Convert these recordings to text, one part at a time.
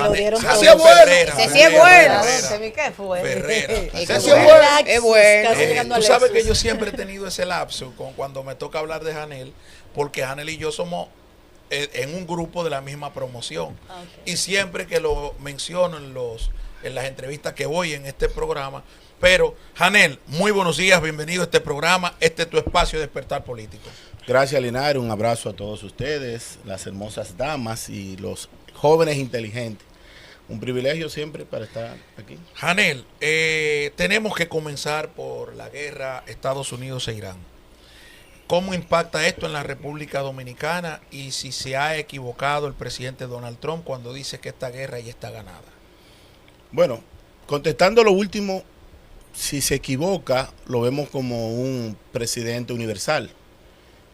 lo dieron Se todo. hacía bueno. Ese sí es bueno. ¿Qué fue? Ferrera. Ese Ese sí es bueno. Es bueno. Casi llegando Tú al sabes Lexus. que yo siempre he tenido ese lapso cuando me toca hablar de Janel, porque Janel y yo somos en un grupo de la misma promoción. Okay. Y siempre que lo menciono en las entrevistas que voy en este programa. Pero, Janel, muy buenos días, bienvenido a este programa. Este es tu espacio de Despertar Político. Gracias, Linares. Un abrazo a todos ustedes, las hermosas damas y los jóvenes inteligentes. Un privilegio siempre para estar aquí. Janel, tenemos que comenzar por la guerra Estados Unidos e Irán. ¿Cómo impacta esto en la República Dominicana y si se ha equivocado el presidente Donald Trump cuando dice que esta guerra ya está ganada? Bueno, contestando lo último, si se equivoca, lo vemos como un presidente universal.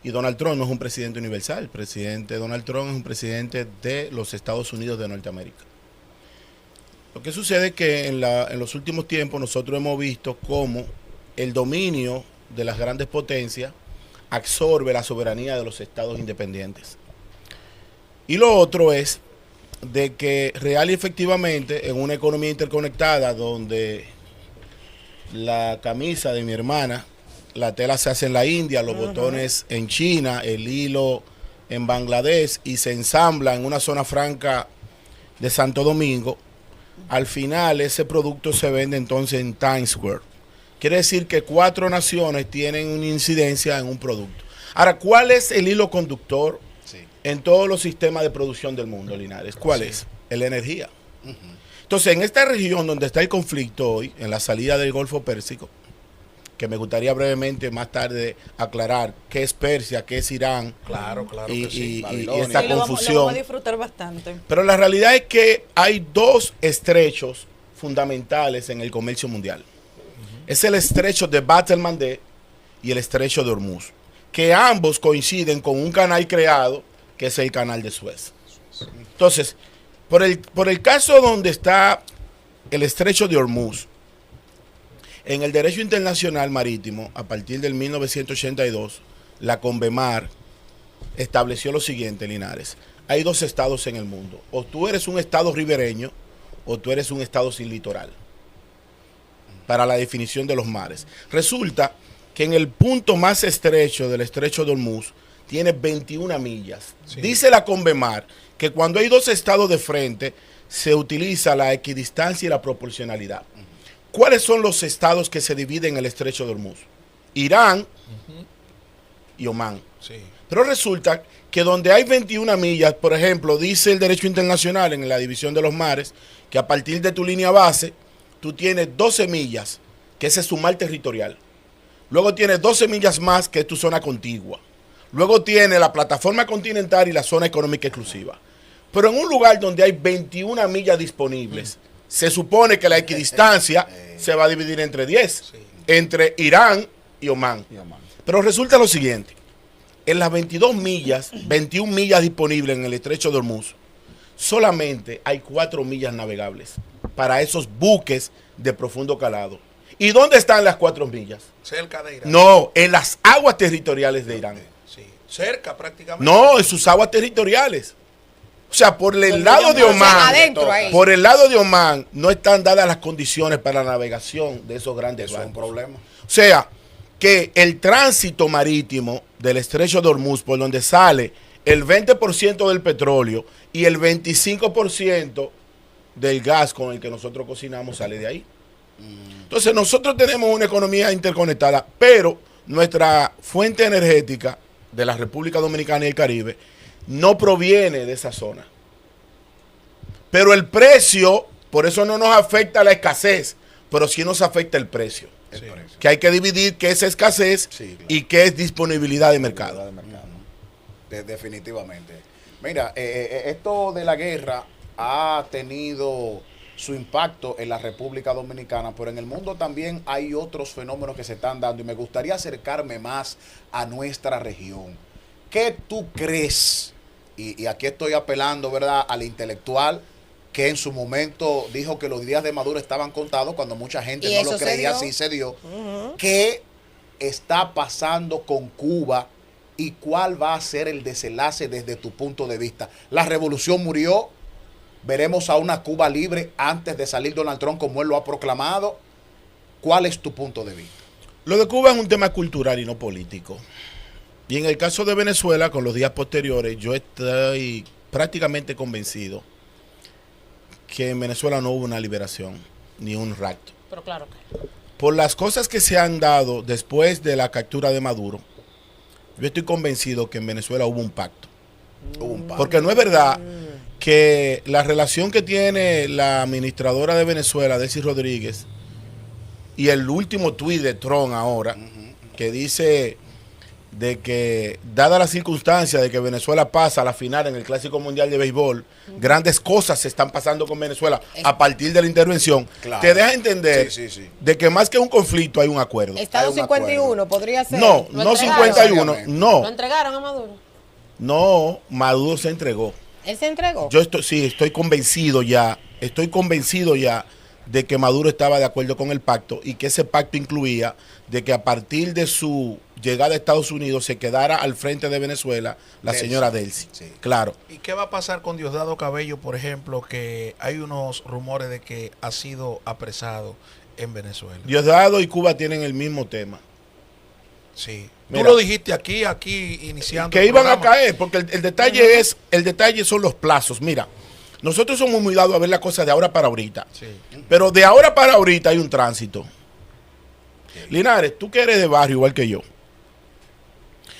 Y Donald Trump no es un presidente universal. El presidente Donald Trump es un presidente de los Estados Unidos de Norteamérica. Lo que sucede es que en los últimos tiempos nosotros hemos visto cómo el dominio de las grandes potencias absorbe la soberanía de los estados independientes. Y lo otro es de que real y efectivamente en una economía interconectada donde la camisa de mi hermana, la tela se hace en la India, los botones en China, el hilo en Bangladesh y se ensambla en una zona franca de Santo Domingo, al final ese producto se vende entonces en Times Square. Quiere decir que 4 naciones tienen una incidencia en un producto. Ahora, ¿cuál es el hilo conductor en todos los sistemas de producción del mundo, Linares? ¿Cuál es? La energía. Entonces, en esta región donde está el conflicto hoy, en la salida del Golfo Pérsico, que me gustaría brevemente más tarde aclarar qué es Persia, qué es Irán, Claro y, que sí. y esta Lo confusión. vamos a disfrutar bastante. Pero la realidad es que hay 2 estrechos fundamentales en el comercio mundial. Es el estrecho de Bab el Mandeb y el estrecho de Hormuz, que ambos coinciden con un canal creado, que es el canal de Suez. Entonces, por el caso donde está el estrecho de Hormuz, en el derecho internacional marítimo, a partir del 1982, la Convemar estableció lo siguiente, Linares. Hay 2 estados en el mundo. O tú eres un estado ribereño, o tú eres un estado sin litoral, para la definición de los mares. Resulta que en el punto más estrecho del estrecho de Hormuz tiene 21 millas. Sí. Dice la Convemar que cuando hay 2 estados de frente se utiliza la equidistancia y la proporcionalidad. ¿Cuáles son los estados que se dividen en el estrecho de Hormuz? Irán y Omán. Sí. Pero resulta que donde hay 21 millas, por ejemplo, dice el derecho internacional en la división de los mares, que a partir de tu línea base, tú tienes 12 millas, que ese es tu mar territorial. Luego tienes 12 millas más, que es tu zona contigua. Luego tienes la plataforma continental y la zona económica exclusiva. Pero en un lugar donde hay 21 millas disponibles, se supone que la equidistancia se va a dividir entre 10, entre Irán y Omán. Pero resulta lo siguiente, en las 22 millas, 21 millas disponibles en el estrecho de Hormuz, solamente hay 4 millas navegables para esos buques de profundo calado. ¿Y dónde están las 4 millas? Cerca de Irán. No, en las aguas territoriales de Irán. Sí, cerca prácticamente. No, en sus aguas territoriales. O sea, por el lado de Omán, por el lado de Omán no están dadas las condiciones para la navegación de esos grandes barcos. Es un problema. O sea, que el tránsito marítimo del estrecho de Hormuz, por donde sale el 20% del petróleo y el 25% del gas con el que nosotros cocinamos, sale de ahí. Entonces nosotros tenemos una economía interconectada, pero nuestra fuente energética de la República Dominicana y el Caribe no proviene de esa zona. Pero el precio, por eso no nos afecta la escasez, pero sí nos afecta el precio. Sí. Que hay que dividir qué es escasez y qué es disponibilidad de mercado. Definitivamente. Mira, esto de la guerra ha tenido su impacto en la República Dominicana, pero en el mundo también hay otros fenómenos que se están dando y me gustaría acercarme más a nuestra región. ¿Qué tú crees? Y aquí estoy apelando, ¿verdad?, al intelectual que en su momento dijo que los días de Maduro estaban contados cuando mucha gente no lo creía, así se dio. ¿Qué está pasando con Cuba y cuál va a ser el desenlace desde tu punto de vista? ¿La revolución murió? ¿Veremos a una Cuba libre antes de salir Donald Trump como él lo ha proclamado? ¿Cuál es tu punto de vista? Lo de Cuba es un tema cultural y no político. Y en el caso de Venezuela, con los días posteriores, yo estoy prácticamente convencido que en Venezuela no hubo una liberación ni un rapto. Pero claro que. Por las cosas que se han dado después de la captura de Maduro, yo estoy convencido que en Venezuela hubo un pacto. Hubo un pacto. Porque no es verdad que la relación que tiene la administradora de Venezuela, Delcy Rodríguez, y el último tuit de Trump ahora, que dice de que, dada la circunstancia de que Venezuela pasa a la final en el Clásico Mundial de Béisbol, grandes cosas se están pasando con Venezuela a partir de la intervención, Claro. te deja entender Sí. de que más que un conflicto hay un acuerdo. Estado Hay un 51 podría ser. No, ¿Lo no entregaron? 51, ¿Lo no, entregaron a Maduro? no, Maduro se entregó. ¿Él se entregó? Yo estoy convencido ya de que Maduro estaba de acuerdo con el pacto y que ese pacto incluía de que a partir de su llegada a Estados Unidos se quedara al frente de Venezuela la Delcy. señora Delcy. Sí. Claro. ¿Y qué va a pasar con Diosdado Cabello, por ejemplo, que hay unos rumores de que ha sido apresado en Venezuela? Diosdado y Cuba tienen el mismo tema. Sí. Mira. Tú lo dijiste aquí iniciando. Que el iban a programa. caer, porque el detalle son los plazos. Mira, nosotros somos muy dados a ver las cosas de ahora para ahorita. Sí. Pero de ahora para ahorita hay un tránsito. Linares, tú que eres de barrio igual que yo.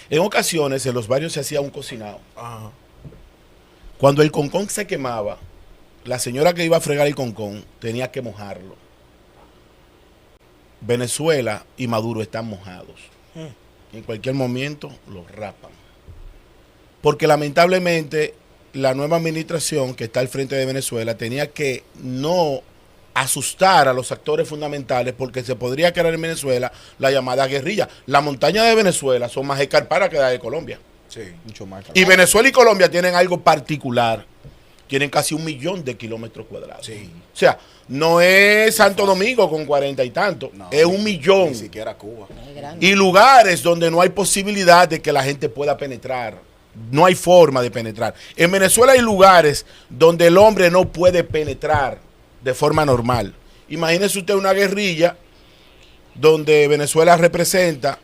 En ocasiones en los barrios se hacía un cocinado. Ajá. Cuando el concón se quemaba, la señora que iba a fregar el concón tenía que mojarlo. Venezuela y Maduro están mojados. En cualquier momento los rapan. Porque lamentablemente la nueva administración que está al frente de Venezuela tenía que no asustar a los actores fundamentales porque se podría crear en Venezuela la llamada guerrilla. La montaña de Venezuela son más escarpadas que la de Colombia. Sí, mucho más. Y Venezuela y Colombia tienen algo particular. Tienen casi 1 millón de kilómetros cuadrados. Sí. O sea, no es Santo Domingo con 40 y tanto. No, es 1 millón. Ni siquiera Cuba. Es grande. Y lugares donde no hay posibilidad de que la gente pueda penetrar. No hay forma de penetrar. En Venezuela hay lugares donde el hombre no puede penetrar de forma normal. Imagínese usted una guerrilla donde Venezuela representa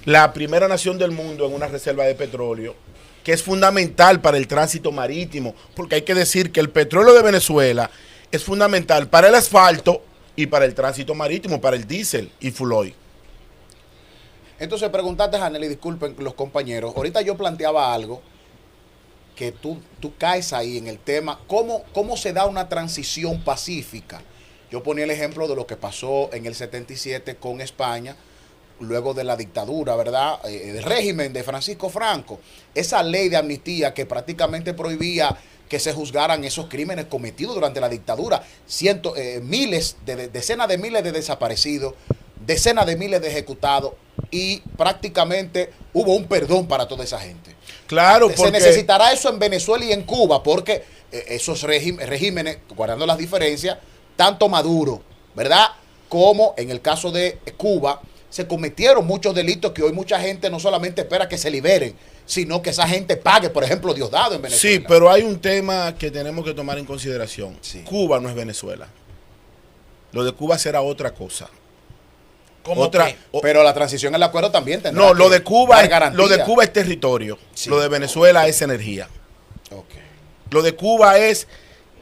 la primera nación del mundo en una reserva de petróleo, que es fundamental para el tránsito marítimo, porque hay que decir que el petróleo de Venezuela es fundamental para el asfalto y para el tránsito marítimo, para el diésel y fuel oil. Entonces, preguntaste, Janely, disculpen los compañeros. Ahorita yo planteaba algo que tú caes ahí en el tema. ¿Cómo se da una transición pacífica? Yo ponía el ejemplo de lo que pasó en el 77 con España, luego de la dictadura, ¿verdad? El régimen de Francisco Franco. Esa ley de amnistía que prácticamente prohibía que se juzgaran esos crímenes cometidos durante la dictadura. Decenas de miles de desaparecidos, decenas de miles de ejecutados, y prácticamente hubo un perdón para toda esa gente. Claro, Se porque necesitará eso en Venezuela y en Cuba, porque esos regímenes, guardando las diferencias, tanto Maduro, ¿verdad?, como en el caso de Cuba, se cometieron muchos delitos que hoy mucha gente no solamente espera que se liberen, sino que esa gente pague, por ejemplo, Diosdado en Venezuela. sí, pero hay un tema que tenemos que tomar en consideración. Sí. Cuba no es Venezuela. Lo de Cuba será otra cosa. ¿Cómo Otra, que? Pero la transición al acuerdo también tendrá no, que lo de Cuba dar garantía. es territorio. Sí. Lo de Venezuela es energía. Ok. Lo de Cuba es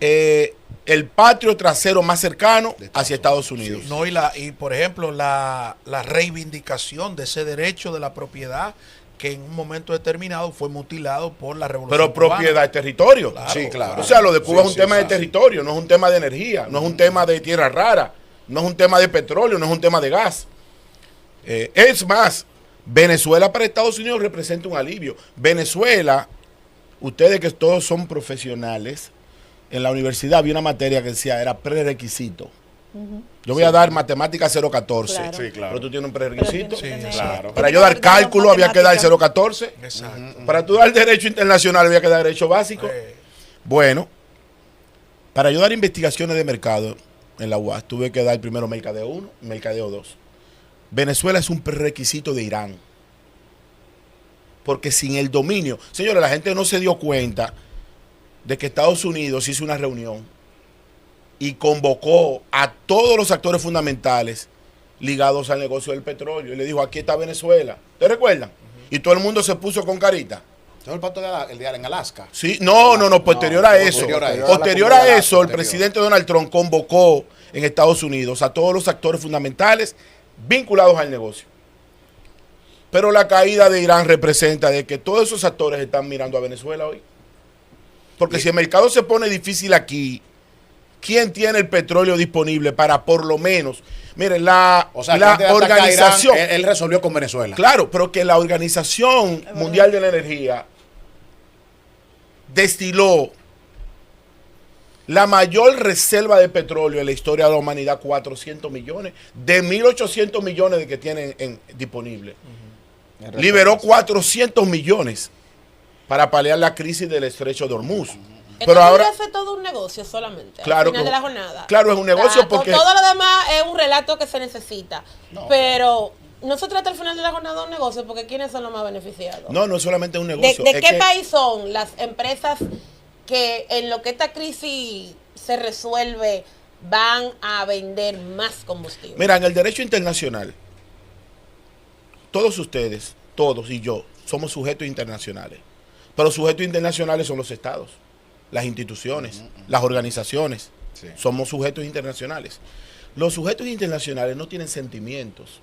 el patio trasero más cercano hacia Estados Unidos. Sí. No, y por ejemplo, la reivindicación de ese derecho de la propiedad que en un momento determinado fue mutilado por la revolución Pero cubana. propiedad es territorio. Claro, Sí, claro. O sea, lo de Cuba Sí, es un sí, tema de sí. territorio, no es un tema de energía, no es un tema de tierra rara, no es un tema de petróleo, no es un tema de gas. Es más, Venezuela para Estados Unidos representa un alivio. Venezuela, ustedes que todos son profesionales, en la universidad había una materia que decía, era prerequisito. Yo voy a dar matemática 014, Claro. Sí, claro. pero tú tienes un prerequisito. Sí, claro. Para yo dar cálculo había que dar 014. Exacto. Para tú dar derecho internacional había que dar derecho básico. Bueno, para yo dar investigaciones de mercado en la UAS tuve que dar primero mercadeo 1, mercadeo 2. Venezuela es un prerequisito de Irán. Porque sin el dominio, señores, la gente no se dio cuenta de que Estados Unidos hizo una reunión y convocó a todos los actores fundamentales ligados al negocio del petróleo. Y le dijo, aquí está Venezuela. ¿Te recuerdan? Y todo el mundo se puso con carita. ¿Eso es el pacto en Alaska? Sí, no, posterior a eso. Posterior a eso, el presidente Donald Trump convocó en Estados Unidos a todos los actores fundamentales vinculados al negocio. Pero la caída de Irán representa de que todos esos actores están mirando a Venezuela hoy. Porque si el mercado se pone difícil aquí, ¿quién tiene el petróleo disponible para por lo menos? Miren, la organización... Irán, él resolvió con Venezuela. Claro, pero que la Organización Mundial de la Energía destiló la mayor reserva de petróleo en la historia de la humanidad, 400 millones, de 1.800 millones de que tienen disponible. Liberó 400 millones para paliar la crisis del estrecho de Hormuz. Pero ahora hace todo un negocio solamente claro, al final de la jornada. Claro, es un negocio porque... Todo lo demás es un relato que se necesita. No, pero no se trata al final de la jornada de un negocio, porque ¿quiénes son los más beneficiados? No, no es solamente un negocio. ¿De qué país son las empresas que en lo que esta crisis se resuelve van a vender más combustible? Mira, en el derecho internacional, todos ustedes, todos y yo, somos sujetos internacionales. Pero sujetos internacionales son los estados, las instituciones, las organizaciones. Sí. Somos sujetos internacionales. Los sujetos internacionales no tienen sentimientos.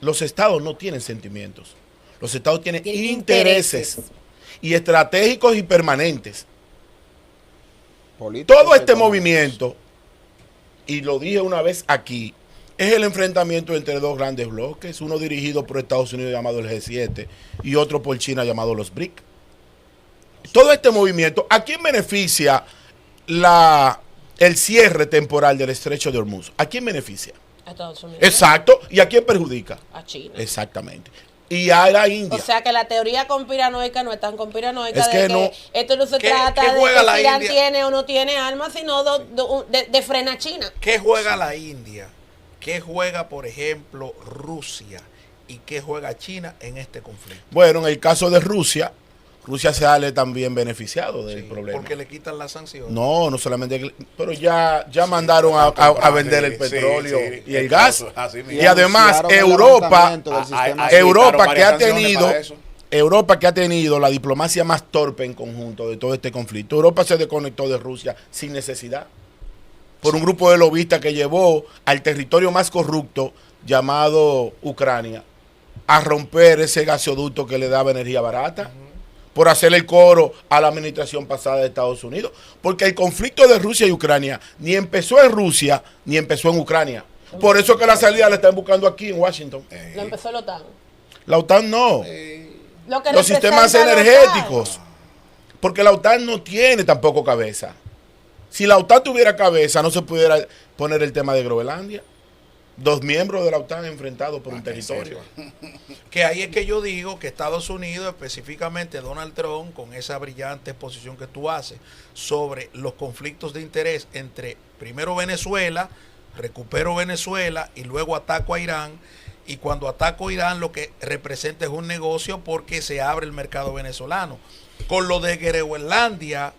Los estados no tienen sentimientos. Los estados tienen intereses y estratégicos y permanentes. Todo este movimiento, y lo dije una vez aquí, es el enfrentamiento entre dos grandes bloques, uno dirigido por Estados Unidos llamado el G7 y otro por China llamado los BRIC. Todo este movimiento, ¿a quién beneficia el cierre temporal del estrecho de Hormuz? ¿A quién beneficia? A Estados Unidos. Exacto. ¿Y a quién perjudica? A China. Exactamente. Y a la India. O sea que la teoría conspiranoica no es tan conspiranoica, es que no, esto no se trata de que si Irán tiene o no tiene armas, sino de frenar a China. ¿Qué juega la India? ¿Qué juega, por ejemplo, Rusia? ¿Y qué juega China en este conflicto? Bueno, en el caso de Rusia, Rusia se sale también beneficiado del problema. Porque le quitan las sanciones. No, no solamente, pero ya mandaron a vender el petróleo y el gas. Y además Europa que ha tenido la diplomacia más torpe en conjunto de todo este conflicto. Europa se desconectó de Rusia sin necesidad. Por un grupo de lobistas que llevó al territorio más corrupto llamado Ucrania a romper ese gasoducto que le daba energía barata. Por hacer el coro a la administración pasada de Estados Unidos. Porque el conflicto de Rusia y Ucrania ni empezó en Rusia ni empezó en Ucrania. Por eso que la salida la están buscando aquí en Washington. Lo empezó la OTAN. La OTAN no. Los sistemas energéticos. Porque la OTAN no tiene tampoco cabeza. Si la OTAN tuviera cabeza, no se pudiera poner el tema de Groenlandia. 2 miembros de la OTAN enfrentados por un territorio. Que ahí es que yo digo que Estados Unidos, específicamente Donald Trump, con esa brillante exposición que tú haces sobre los conflictos de interés entre primero Venezuela, recupero Venezuela y luego ataco a Irán. Y cuando ataco a Irán lo que representa es un negocio porque se abre el mercado venezolano. Con lo de Groenlandia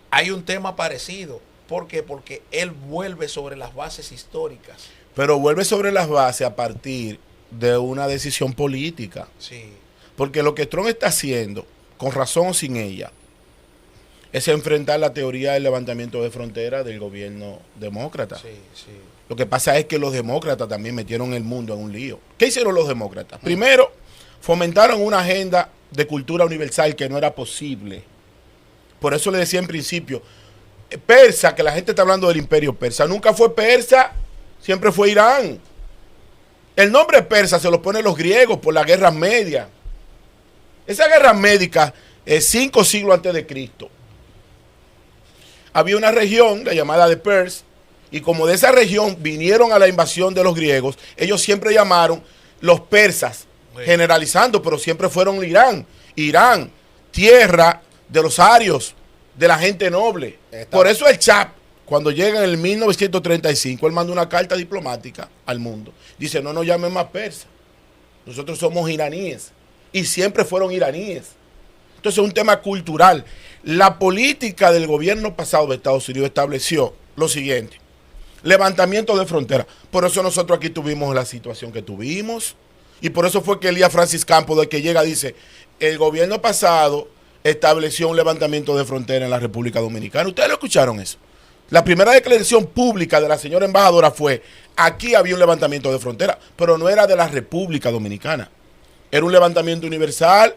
hay un tema parecido. ¿Por qué? Porque él vuelve sobre las bases históricas. Pero vuelve sobre las bases a partir de una decisión política. Sí. Porque lo que Trump está haciendo, con razón o sin ella, es enfrentar la teoría del levantamiento de fronteras del gobierno demócrata. Sí, sí. Lo que pasa es que los demócratas también metieron el mundo en un lío. ¿Qué hicieron los demócratas? Primero, fomentaron una agenda de cultura universal que no era posible. Por eso le decía en principio, persa, que la gente está hablando del imperio persa, nunca fue persa, siempre fue Irán. El nombre persa se lo ponen los griegos por la Guerra Media. Esa guerra médica es 5 siglos antes de Cristo. Había una región, la llamada de Pers, y como de esa región vinieron a la invasión de los griegos, ellos siempre llamaron los persas, generalizando, pero siempre fueron Irán. Irán, tierra de los arios, de la gente noble. Por eso el Chap, cuando llega en el 1935, él manda una carta diplomática al mundo. Dice, no nos llamen más persas. Nosotros somos iraníes. Y siempre fueron iraníes. Entonces es un tema cultural. La política del gobierno pasado de Estados Unidos estableció lo siguiente: levantamiento de fronteras. Por eso nosotros aquí tuvimos la situación que tuvimos. Y por eso fue que Elías Francis Campos, de que llega, dice, el gobierno pasado estableció un levantamiento de frontera en la República Dominicana. ¿Ustedes lo escucharon eso? La primera declaración pública de la señora embajadora fue, aquí había un levantamiento de frontera, pero no era de la República Dominicana. Era un levantamiento universal.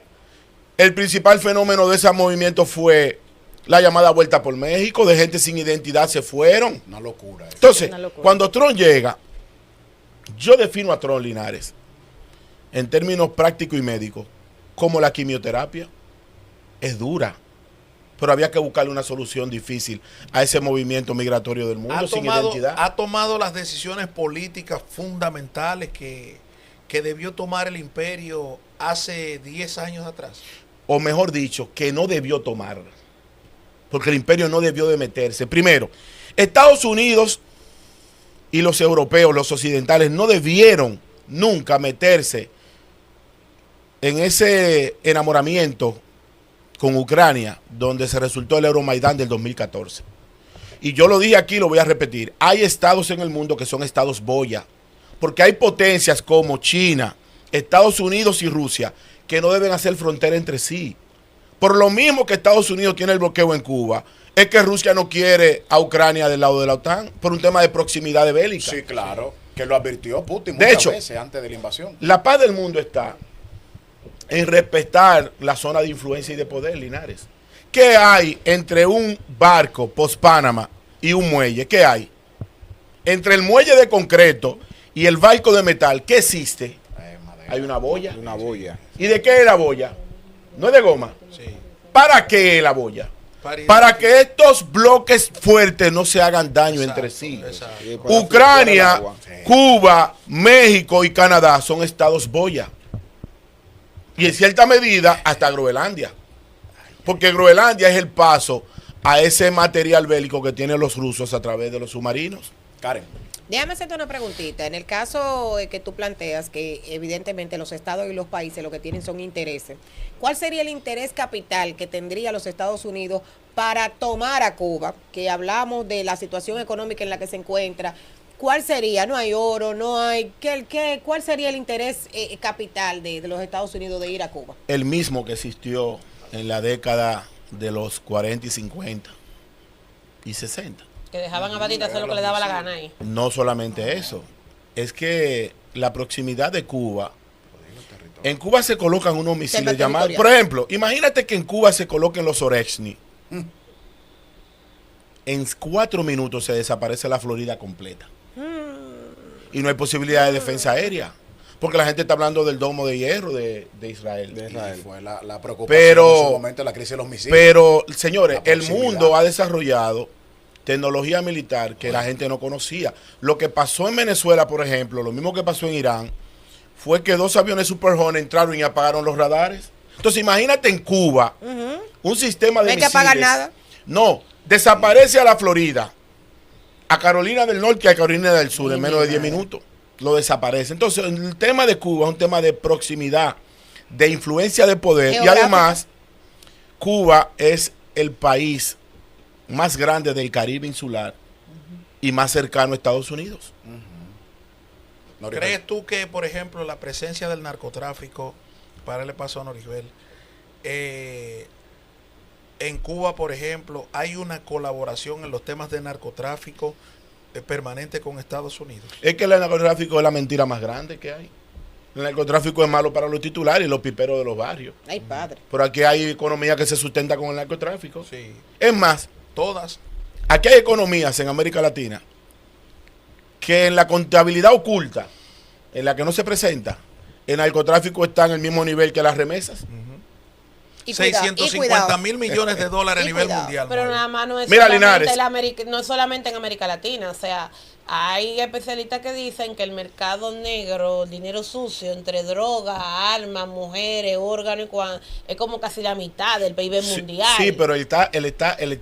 El principal fenómeno de ese movimiento fue la llamada vuelta por México, de gente sin identidad se fueron. Una locura. Entonces, Una locura. cuando Trump llega, yo defino a Trump, Linares, en términos prácticos y médicos, como la quimioterapia. Es dura, pero había que buscarle una solución difícil a ese movimiento migratorio del mundo sin identidad. Ha tomado las decisiones políticas fundamentales que debió tomar el imperio hace 10 años atrás. O mejor dicho, que no debió tomar, porque el imperio no debió de meterse. Primero, Estados Unidos y los europeos, los occidentales, no debieron nunca meterse en ese enamoramiento con Ucrania, donde se resultó el Euromaidán del 2014. Y yo lo dije aquí, lo voy a repetir. Hay estados en el mundo que son estados boya, porque hay potencias como China, Estados Unidos y Rusia que no deben hacer frontera entre sí. Por lo mismo que Estados Unidos tiene el bloqueo en Cuba, es que Rusia no quiere a Ucrania del lado de la OTAN por un tema de proximidad de bélica. Sí, claro, que lo advirtió Putin De muchas hecho, veces antes de la invasión. La paz del mundo está en respetar la zona de influencia y de poder, Linares. ¿Qué hay entre un barco post-Panamá y un muelle? ¿Qué hay? Entre el muelle de concreto y el barco de metal, ¿qué existe? Madera. Hay una boya. Una boya. ¿Y de qué es la boya? ¿No es de goma? Sí. ¿Para qué es la boya? Para que estos bloques fuertes no se hagan daño entre sí. Exacto. Y para Ucrania, fluctuar el agua. Cuba, México y Canadá son estados boya. Y en cierta medida hasta Groenlandia. Porque Groenlandia es el paso a ese material bélico que tienen los rusos a través de los submarinos. Karen. Déjame hacerte una preguntita. En el caso que tú planteas, que evidentemente los estados y los países lo que tienen son intereses, ¿cuál sería el interés capital que tendría los Estados Unidos para tomar a Cuba? Que hablamos de la situación económica en la que se encuentra. ¿Cuál sería? No hay oro, no hay... ¿Cuál sería el interés capital de los Estados Unidos de ir a Cuba? El mismo que existió en la década de los 40 y 50 y 60. Que dejaban a Batista hacer lo que le daba la gana ahí. No solamente eso, es que la proximidad de Cuba, en Cuba se colocan unos misiles Selva llamados, territorial. por ejemplo, imagínate que en Cuba se coloquen los Orexni. En 4 minutos se desaparece la Florida completa. Y no hay posibilidad de defensa aérea, porque la gente está hablando del domo de hierro de Israel. Y fue la preocupación Pero- en su momento de la crisis de los misiles. Pero, señores, La el proximidad. mundo ha desarrollado tecnología militar que la gente no conocía. Lo que pasó en Venezuela, por ejemplo, lo mismo que pasó en Irán, fue que 2 aviones Super Hornet entraron y apagaron los radares. Entonces, imagínate en Cuba, un sistema de No hay que misiles. apagar nada. No, desaparece a la Florida, a Carolina del Norte y a Carolina del Sur en menos de 10 minutos. Lo desaparece. Entonces, el tema de Cuba es un tema de proximidad, de influencia de poder. Y Geográfica. además, Cuba es el país más grande del Caribe insular y más cercano a Estados Unidos. Noribel. ¿Crees tú que, por ejemplo, la presencia del narcotráfico, para el paso a Noribel, en Cuba, por ejemplo, hay una colaboración en los temas de narcotráfico permanente con Estados Unidos? Es que el narcotráfico es la mentira más grande que hay. El narcotráfico es malo para los titulares y los piperos de los barrios. Ay, padre. Pero aquí hay economía que se sustenta con el narcotráfico. Sí, Es más, todas. aquí hay economías en América Latina que en la contabilidad oculta, en la que no se presenta, el narcotráfico está en el mismo nivel que las remesas. Y cuidado, 650 mil millones de dólares a y nivel cuidado. mundial. Pero Mario. nada más no es Mira, solamente Linares. no es solamente en América Latina. O sea, hay especialistas que dicen que el mercado negro, el dinero sucio, entre drogas, armas, mujeres, órganos, es como casi la mitad del PIB mundial. Sí, pero el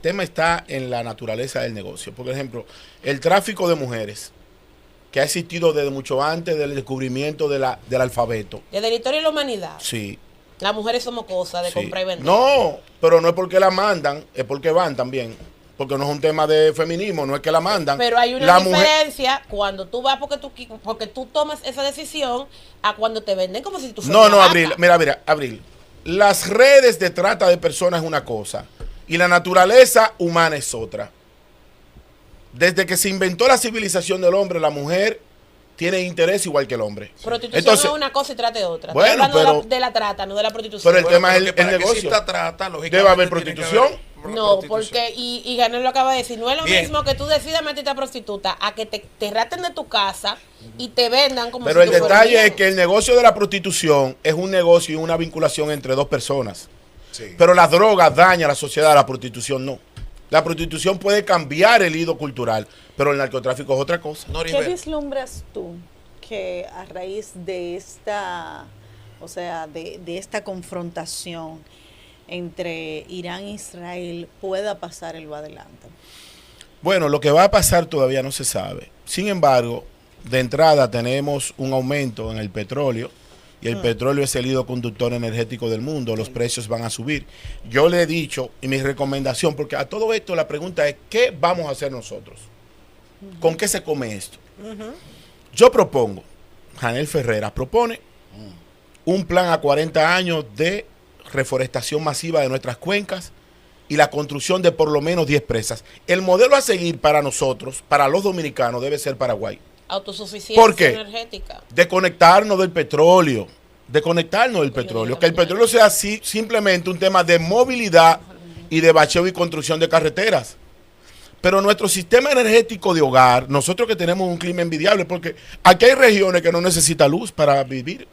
tema está en la naturaleza del negocio. Por ejemplo, el tráfico de mujeres, que ha existido desde mucho antes del descubrimiento del alfabeto. Desde la historia de la humanidad. Sí. Las mujeres somos cosas de Sí. comprar y vender. No, pero no es porque la mandan, es porque van también. Porque no es un tema de feminismo, no es que la mandan. Pero hay una La mujer- diferencia cuando tú vas porque tú tomas esa decisión a cuando te venden como si tú fueras No, una no, vaca. Abril, mira, Abril. Las redes de trata de personas es una cosa y la naturaleza humana es otra. Desde que se inventó la civilización del hombre, la mujer tiene interés igual que el hombre. Prostitución Entonces, es una cosa y trata de otra. Bueno, Estoy hablando pero- de la trata, no de la prostitución. pero el tema es que el para que negocio. exista trata, lógicamente Debe haber tiene que prostitución. haber No, prostitución. porque, y Ganel lo acaba de decir, no es lo Bien. mismo que tú decidas meterte a prostituta a que te raten de tu casa y te vendan como Pero si el tú fueras detalle es bien. que el negocio de la prostitución es un negocio y una vinculación entre dos personas. Sí. Pero la droga daña a la sociedad, la prostitución no. La prostitución puede cambiar el hilo cultural, pero el narcotráfico es otra cosa. ¿Qué Noribel, vislumbras tú que a raíz de esta, o sea, de esta confrontación entre Irán e Israel pueda pasar el va adelante? Bueno, lo que va a pasar todavía no se sabe. Sin embargo, de entrada tenemos un aumento en el petróleo y el petróleo es el hilo conductor energético del mundo. Los precios van a subir. Yo le he dicho, y mi recomendación, porque a todo esto la pregunta es, ¿qué vamos a hacer nosotros? ¿Con qué se come esto? Yo propongo, Janel Ferreira propone un plan a 40 años de reforestación masiva de nuestras cuencas y la construcción de por lo menos 10 presas. El modelo a seguir para nosotros, para los dominicanos, debe ser Paraguay. Autosuficiencia ¿Por qué? energética. Desconectarnos del petróleo. Desconectarnos del petróleo. Que el petróleo sea así, simplemente un tema de movilidad y de bacheo y construcción de carreteras. Pero nuestro sistema energético de hogar, nosotros que tenemos un clima envidiable, porque aquí hay regiones que no necesitan luz para vivir.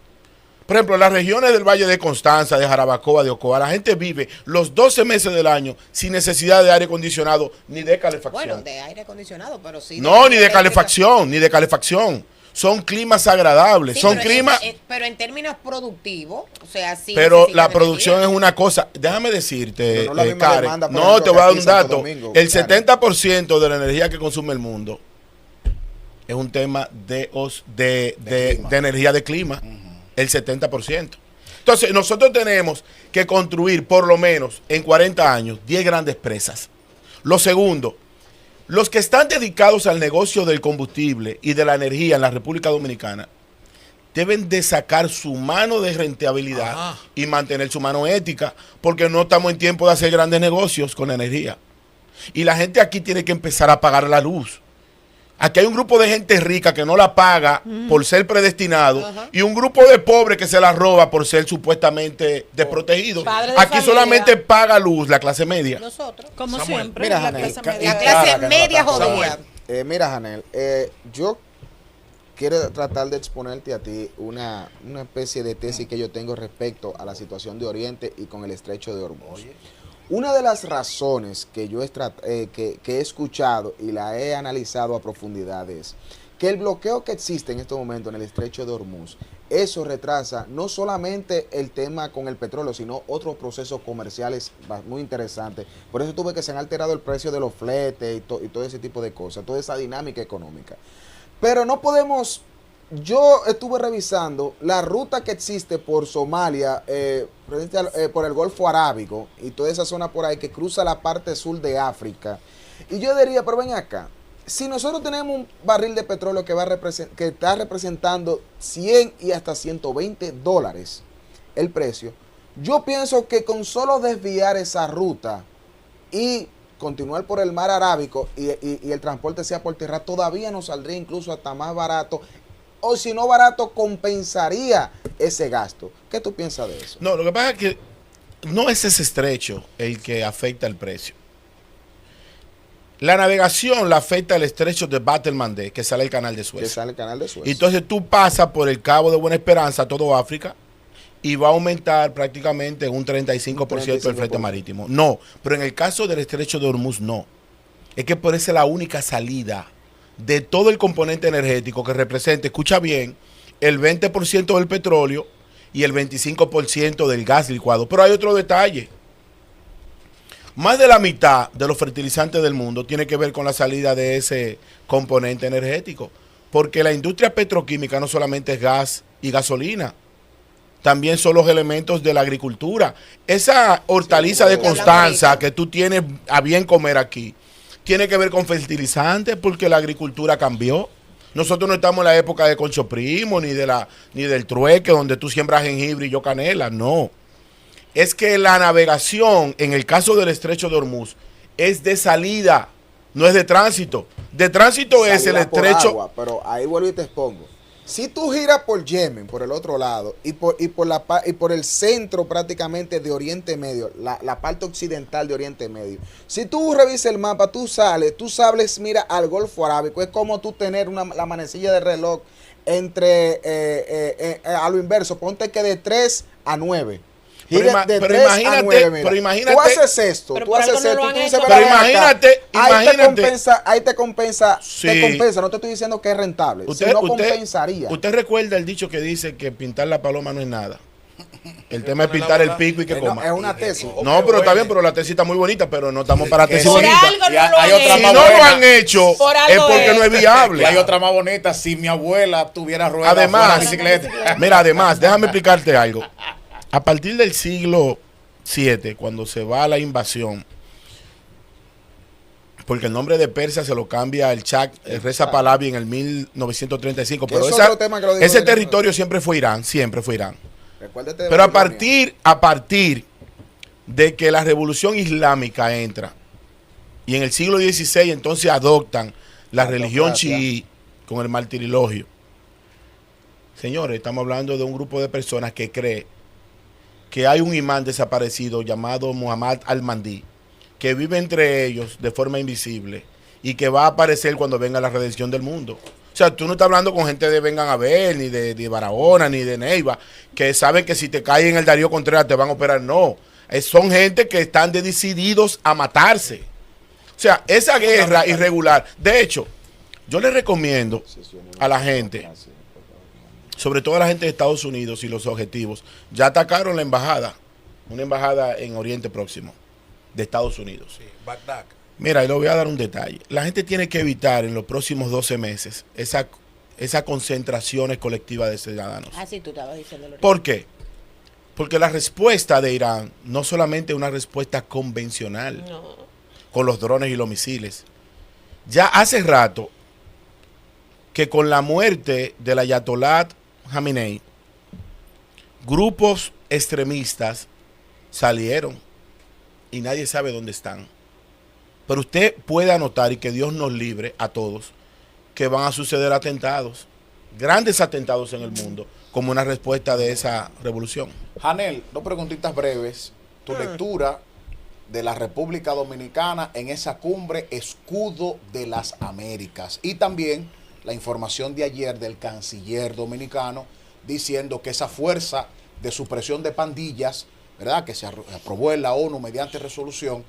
Por ejemplo, las regiones del Valle de Constanza, de Jarabacoa, de Ocoa, la gente vive los 12 meses del año sin necesidad de aire acondicionado ni de calefacción. Bueno, de aire acondicionado, pero sí. No, ni de calefacción, ni de calefacción. Son climas agradables, Sí, son pero climas... pero en términos productivos, o sea, sí. Pero necesitan la producción es energía. una cosa. Déjame decirte, Pero no la misma Karen, demanda, por no, ejemplo, te voy que a dar aquí un en Santo dato. Domingo, El Karen. 70% de la energía que consume el mundo es un tema de clima. energía de clima. El 70%. Entonces, nosotros tenemos que construir por lo menos en 40 años 10 grandes presas. Lo segundo, los que están dedicados al negocio del combustible y de la energía en la República Dominicana deben de sacar su mano de rentabilidad Ajá. y mantener su mano ética, porque no estamos en tiempo de hacer grandes negocios con la energía. Y la gente aquí tiene que empezar a pagar la luz. Aquí hay un grupo de gente rica que no la paga por ser predestinado y un grupo de pobres que se la roba por ser supuestamente desprotegidos. Padre de Aquí familia. solamente paga luz la clase media. Nosotros. Como Samuel, siempre, mira, la Janel, clase ca- media. La clase que no media está- jodida. Mira, Janel, yo quiero tratar de exponerte a ti una especie de tesis que yo tengo respecto a la situación de Oriente y con el estrecho de Hormuz. Una de las razones que yo que he escuchado y la he analizado a profundidad es que el bloqueo que existe en este momento en el estrecho de Hormuz, eso retrasa no solamente el tema con el petróleo, sino otros procesos comerciales muy interesantes. Por eso tuve que se han alterado el precio de los fletes y todo ese tipo de cosas, toda esa dinámica económica. Pero no podemos, yo estuve revisando la ruta que existe por Somalia, por el Golfo Arábigo y toda esa zona por ahí que cruza la parte sur de África. Y yo diría, pero ven acá, si nosotros tenemos un barril de petróleo que está representando 100 y hasta 120 dólares el precio, yo pienso que con solo desviar esa ruta y continuar por el mar Arábico y el transporte sea por tierra, todavía nos saldría incluso hasta más barato, o si no barato, compensaría ese gasto. ¿Qué tú piensas de eso? No, lo que pasa es que no es ese estrecho el que afecta el precio. La navegación la afecta el estrecho de Bab el-Mandeb, que sale el canal de Que Suez. sale el canal de Suez. Y entonces tú pasas por el Cabo de Buena Esperanza a todo África y va a aumentar prácticamente un 35% del flete marítimo. No, pero en el caso del estrecho de Hormuz no. Es que por esa es la única salida de todo el componente energético que representa, escucha bien, el 20% del petróleo y el 25% del gas licuado. Pero hay otro detalle. Más de la mitad de los fertilizantes del mundo tiene que ver con la salida de ese componente energético. Porque la industria petroquímica no solamente es gas y gasolina. también son los elementos de la agricultura. Esa hortaliza de Constanza que tú tienes a bien comer aquí, tiene que ver con fertilizantes porque la agricultura cambió. Nosotros no estamos en la época de Concho Primo, ni del trueque, donde tú siembras jengibre y yo canela, no. Es que la navegación, en el caso del estrecho de Hormuz, es de salida, no es de tránsito. De tránsito es el Salida por estrecho. agua, pero ahí vuelvo y te expongo. Si tú giras por Yemen, por el otro lado, y por el centro prácticamente de Oriente Medio, la parte occidental de Oriente Medio, si tú revisas el mapa, tú sales, mira al Golfo Arábico, es como tú tener la manecilla de reloj a lo inverso, ponte que de 3 a 9. Pero imagínate, tú haces esto, Pero tú por haces algo no esto, lo tú han dices, hecho. "Pero Pero ven acá". imagínate. Ahí te compensa, Sí. no te estoy diciendo que es rentable, sino compensaría. Usted recuerda el dicho que dice que pintar la paloma no es nada. El tema es pintar el pico y que No, coma. es una tesis. No, pero está bien, pero la tesis está muy bonita, pero no estamos para tesis Por bonitas. algo no Y hay lo han otra Si hecho. no lo han hecho, Por es algo porque es. no es Y viable. hay otra más bonita, si mi abuela tuviera ruedas Además, fuera de bicicleta. mira, además, déjame explicarte algo. A partir del siglo VII, cuando se va a la invasión, porque el nombre de Persia se lo cambia el Shah Reza Pahlavi en el 1935, Que pero es otro tema que lo digo ese de- territorio siempre fue Irán. Recuérdate de Pero a Babilonia. partir de que la revolución islámica entra y en el siglo XVI entonces adoptan la religión teocracia. chií con el martirilogio. Señores, estamos hablando de un grupo de personas que cree que hay un imán desaparecido llamado Muhammad al-Mahdi que vive entre ellos de forma invisible y que va a aparecer cuando venga la redención del mundo. O sea, tú no estás hablando con gente de Vengan a Ver, ni de Barahona, ni de Neiva, que saben que si te caen en el Darío Contreras te van a operar. No, son gente que están decididos a matarse. O sea, esa guerra irregular. De hecho, yo le recomiendo a la gente, sobre todo a la gente de Estados Unidos y los objetivos, ya atacaron la embajada, una embajada en Oriente Próximo de Estados Unidos. Sí, Bagdad. Mira, y le voy a dar un detalle. La gente tiene que evitar en los próximos 12 meses esas concentraciones colectivas de ciudadanos. Ah, sí, tú estabas diciendo. ¿Por qué? Porque la respuesta de Irán no solamente es una respuesta convencional No. con los drones y los misiles. Ya hace rato que con la muerte del Ayatollah Khamenei, grupos extremistas salieron y nadie sabe dónde están. Pero usted puede anotar, y que Dios nos libre a todos, que van a suceder atentados, grandes atentados en el mundo, como una respuesta de esa revolución. Janel, dos preguntitas breves. Tu lectura de la República Dominicana en esa cumbre Escudo de las Américas. Y también la información de ayer del canciller dominicano diciendo que esa fuerza de supresión de pandillas, ¿verdad?, que se aprobó en la ONU mediante resolución,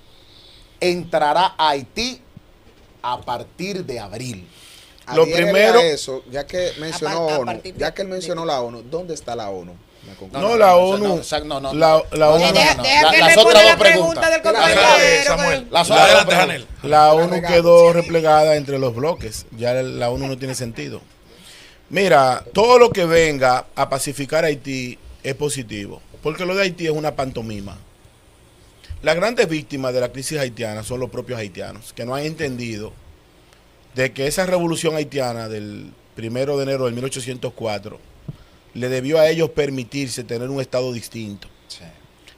entrará a Haití a partir de abril. Lo Adhiérele primero- a eso, ya que mencionó a ONU, partir de- ya que él mencionó la ONU, ¿dónde está la ONU? No, la ONU. La ONU. Deja que Las responda otras la dos pregunta del preguntas. compañero. Samuel. Las otras Adelante, dos Janel. La ONU quedó replegada entre los bloques. Ya la ONU no tiene sentido. Mira, todo lo que venga a pacificar Haití es positivo. Porque lo de Haití es una pantomima. Las grandes víctimas de la crisis haitiana son los propios haitianos, que no han entendido de que esa revolución haitiana del 1 de enero de 1804 le debió a ellos permitirse tener un estado distinto,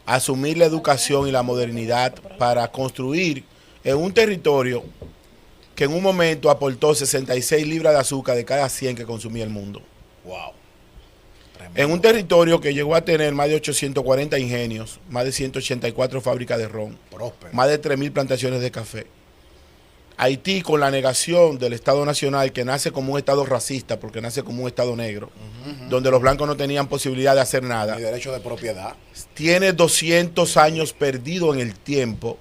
asumir la educación y la modernidad para construir en un territorio que en un momento aportó 66 libras de azúcar de cada 100 que consumía el mundo. Wow. En un territorio que llegó a tener más de 840 ingenios, más de 184 fábricas de ron, Próspero. más de 3.000 plantaciones de café. Haití, con la negación del Estado Nacional, que nace como un Estado racista, porque nace como un Estado negro, donde los blancos no tenían posibilidad de hacer nada, Mi derecho de propiedad. tiene 200 años perdido en el tiempo,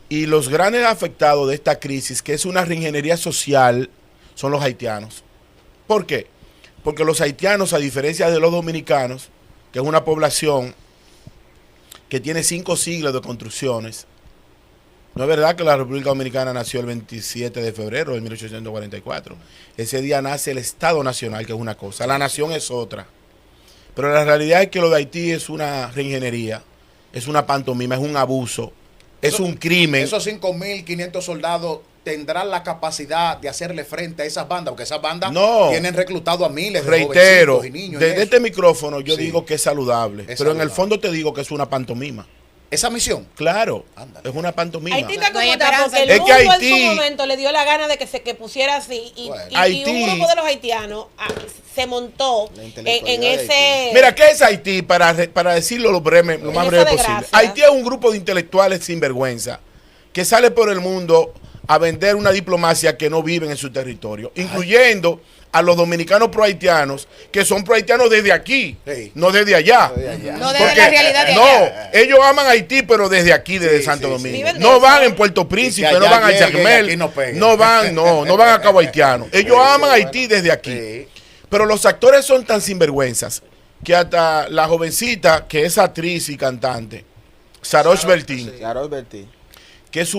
y los grandes afectados de esta crisis, que es una reingeniería social, son los haitianos. ¿Por qué? Porque los haitianos, a diferencia de los dominicanos, que es una población que tiene 5 siglos de construcciones, no es verdad que la República Dominicana nació el 27 de febrero de 1844. Ese día nace el Estado Nacional, que es una cosa. La nación es otra. Pero la realidad es que lo de Haití es una reingeniería, es una pantomima, es un abuso, es un crimen. Esos 5.500 soldados tendrán la capacidad de hacerle frente a esas bandas, porque esas bandas tienen reclutado a miles de reitero, jovencitos y niños. Desde este micrófono yo Sí. digo que es saludable, Es pero saludable. en el fondo te digo que es una pantomima. Esa misión. Claro, Ándale. es una pantomima. Haití está No hay como está esperanza. porque el Es que mundo Haití- en su momento le dio la gana de que pusiera así y, Bueno. y Haití- un grupo de los haitianos se montó La en intelectualidad de ese... Mira, ¿qué es Haití? Para decirlo lo más esa breve posible. desgracia. Haití es un grupo de intelectuales sinvergüenza que sale por el mundo a vender una diplomacia que no viven en su territorio, incluyendo a los dominicanos prohaitianos, que son prohaitianos desde aquí, Sí. no desde allá. No desde la realidad de no, allá. ellos aman a Haití, pero desde aquí, desde Sí, Santo sí, Domingo. sí. Viven de No eso. van en Puerto Príncipe, allá no van a lleguen y Jacmel, aquí no peguen. no van a Cabo Haitiano. Ellos aman a Haití desde aquí. Sí. Pero los actores son tan sinvergüenzas que hasta la jovencita, que es actriz y cantante, Sarosh Bertin, Claro, Bertí. que es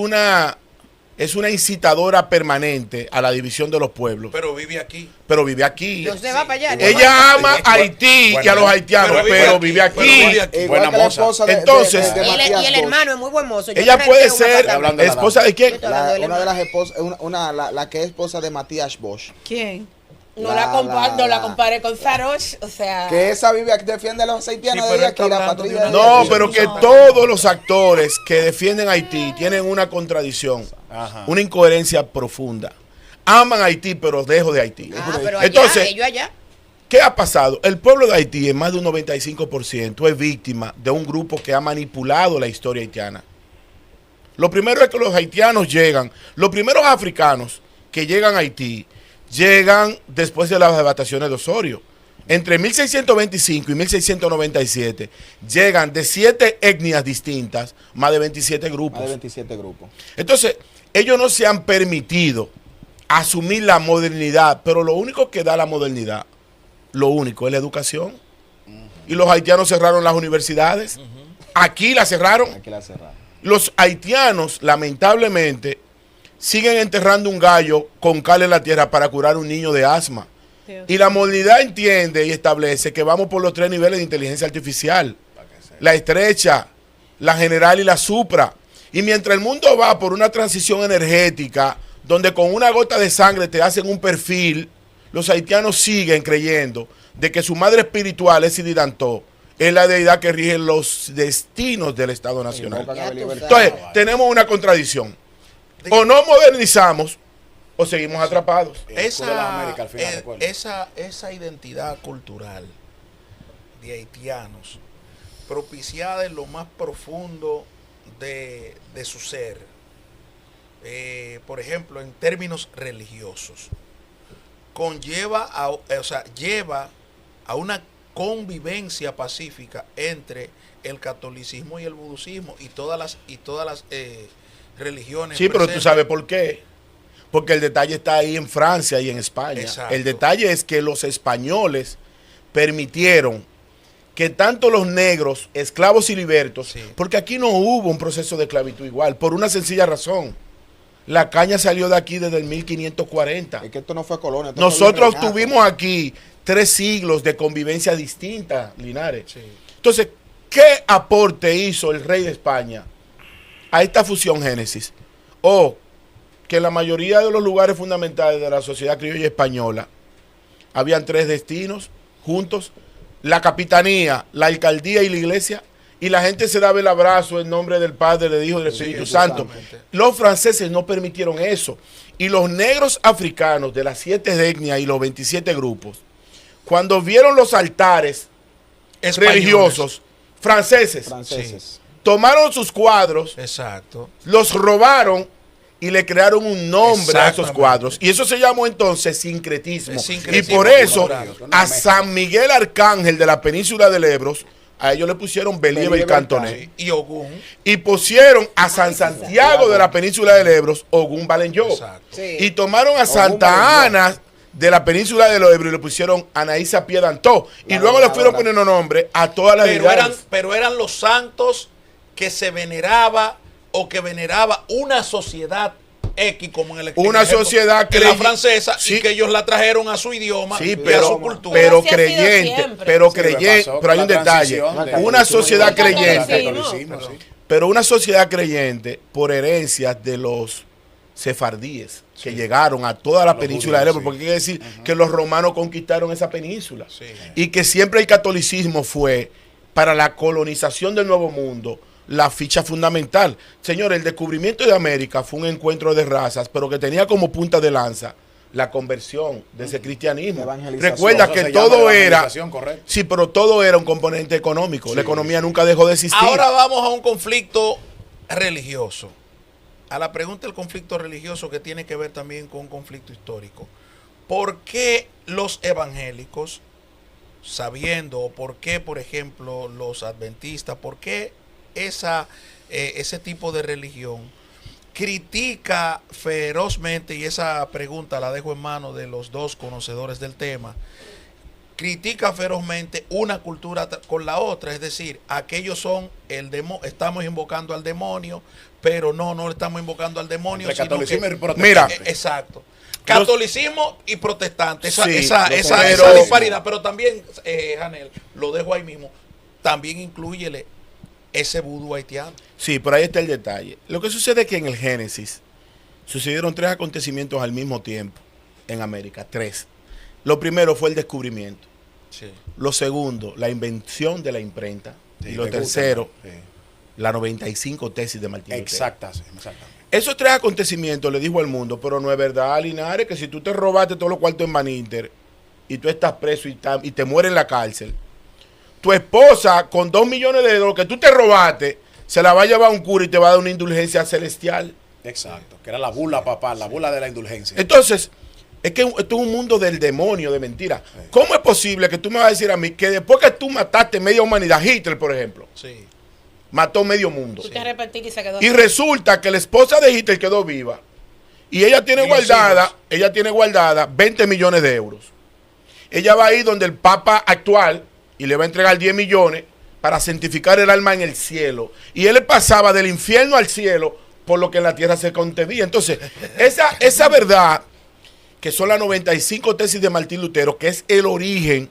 una incitadora permanente a la división de los pueblos, Pero vive aquí. pero vive aquí. No se va para allá. Ella ama a Haití y a los haitianos, pero vive aquí. Igual Buena que la moza. esposa de Entonces- de Y Matías el Bosch. hermano es muy buen mozo. Yo Ella me puede renté un ser apartamento. Hablando de la esposa de quién. Estoy hablando del Una de hermano. las esposas, la que es esposa de Matías Bosch. ¿Quién? No la comparé con Sarosh, o sea... Que esa vive aquí, defiende a los haitianos Sí, de pero ella está aquí, la hablando patria de de una- No, ella. pero que todos los actores que defienden a Haití tienen una contradicción, Ajá. una incoherencia profunda. Aman a Haití, pero dejo de Haití. Ah, pero allá, Entonces, ellos allá. ¿qué ha pasado? El pueblo de Haití, en más de un 95%, es víctima de un grupo que ha manipulado la historia haitiana. Lo primero es que los haitianos llegan, los primeros africanos que llegan a Haití, llegan después de las devastaciones de Osorio. Entre 1625 y 1697 llegan de 7 etnias distintas, más de 27 grupos. Más de 27 grupos. Entonces, ellos no se han permitido asumir la modernidad, pero lo único que da la modernidad, lo único es la educación. Y los haitianos cerraron las universidades. Aquí las cerraron. Aquí la cerramos. Los haitianos, lamentablemente, siguen enterrando un gallo con cal en la tierra para curar un niño de asma. Dios. Y la modernidad entiende y establece que vamos por los 3 niveles de inteligencia artificial. La estrecha, la general y la supra. Y mientras el mundo va por una transición energética, donde con una gota de sangre te hacen un perfil, los haitianos siguen creyendo de que su madre espiritual es Sididantó, es la deidad que rige los destinos del Estado Nacional. Invocan a Ya tú Libertad. Entonces, tenemos una contradicción. O no modernizamos o seguimos atrapados. El escudo de las Américas, al final, recuerda. Esa identidad cultural de haitianos, propiciada en lo más profundo de su ser, por ejemplo, en términos religiosos, lleva a una convivencia pacífica entre el catolicismo y el buducismo y todas las religiones. Sí, pero tú presentes. sabes por qué. Porque el detalle está ahí en Francia y en España. Exacto. El detalle es que los españoles permitieron que tanto los negros, esclavos y libertos, Sí. porque aquí no hubo un proceso de esclavitud igual, por una sencilla razón. La caña salió de aquí desde el 1540. Es que esto no fue colonia. esto fue Nosotros virreinato. tuvimos aquí 3 siglos de convivencia distinta, Linares. Sí. Entonces, ¿qué aporte hizo el rey de España a esta fusión génesis? O que en la mayoría de los lugares fundamentales de la sociedad criolla española habían 3 destinos juntos: la capitanía, la alcaldía y la iglesia, y la gente se daba el abrazo en nombre del Padre, del Hijo y del Espíritu Santo. exactamente. Los franceses no permitieron eso. Y los negros africanos de las 7 etnias y los 27 grupos, cuando vieron los altares Españoles. religiosos franceses, Franceses. tomaron sus cuadros, Exacto. los robaron y le crearon un nombre a esos Exactamente. cuadros. Y eso se llamó entonces sincretismo. Es Y sincretismo por eso cultural. a San Miguel Arcángel de la península del Ebro, a ellos le pusieron Believe Believe el Cantoné. Sí. Y Ogún. Y pusieron a San Santiago de la península del Ebro, Ogún Valenyó. Exacto. Sí. Y tomaron a Santa Ana de la península del Ebro y le pusieron Anaísa Piedantó. Y La luego le fueron gobernadora. poniendo nombre a todas las deidades. Pero eran los santos que se veneraba o que veneraba una sociedad X como en el una ejemplo, sociedad que la francesa sí, y que ellos la trajeron a su idioma sí, y a su cultura. pero Así ha sido creyente, siempre. pero Sí, creyente, pasó pero hay con un la detalle, transición de- una sociedad del creyente, catolicismo, sí. pero una sociedad creyente por herencias de los sefardíes que llegaron a toda la Los península judíos, del Ebro, sí. porque quiere decir que los romanos conquistaron esa península Sí. y que siempre el catolicismo fue para la colonización del Nuevo Mundo la ficha fundamental. Señor, el descubrimiento de América fue un encuentro de razas, pero que tenía como punta de lanza la conversión de ese cristianismo. La evangelización. Recuerda Eso que se llama todo era, evangelización, correcto. sí, pero todo era un componente económico. La economía nunca dejó de existir. Ahora vamos a un conflicto religioso. A la pregunta del conflicto religioso que tiene que ver también con un conflicto histórico. ¿Por qué los evangélicos, sabiendo, o por qué, por ejemplo, los adventistas, por qué ese tipo de religión critica ferozmente, y esa pregunta la dejo en manos de los dos conocedores del tema, critica ferozmente una cultura con la otra? Es decir, aquellos son estamos invocando al demonio, pero no le estamos invocando al demonio, Entre sino catolicismo que, y protestante. Mira, exacto. Catolicismo y protestante, esa pero- disparidad, pero también, Janel, lo dejo ahí mismo, también incluyele ese vudú haitiano. Sí, por ahí está el detalle. Lo que sucede es que en el Génesis sucedieron 3 acontecimientos al mismo tiempo en América, 3. Lo primero fue el descubrimiento. Sí. Lo segundo, la invención de la imprenta. Sí, y lo me gusta, tercero, sí. la 95 tesis de Martín Lutero. Exactamente. Esos 3 acontecimientos le dijo al mundo, pero no es verdad, Linares, que si tú te robaste todos los cuartos en Maninter y tú estás preso y te mueres en la cárcel, tu esposa con 2 millones de dólares que tú te robaste, se la va a llevar a un cura y te va a dar una indulgencia celestial. Exacto. Que era la bula, papá, la bula de la indulgencia. Entonces, es que esto es un mundo del demonio, de mentira. ¿Cómo es posible que tú me vas a decir a mí que después que tú mataste media humanidad, Hitler, por ejemplo, Sí. mató medio mundo, Tú te arrepentiste y se quedó. y resulta que la esposa de Hitler quedó viva y ella tiene Y los guardada 20 millones de euros? Ella va a ir donde el Papa actual y le va a entregar 10 millones para santificar el alma en el cielo. Y él le pasaba del infierno al cielo por lo que en la tierra se concebía. Entonces, esa verdad, que son las 95 tesis de Martín Lutero, que es el origen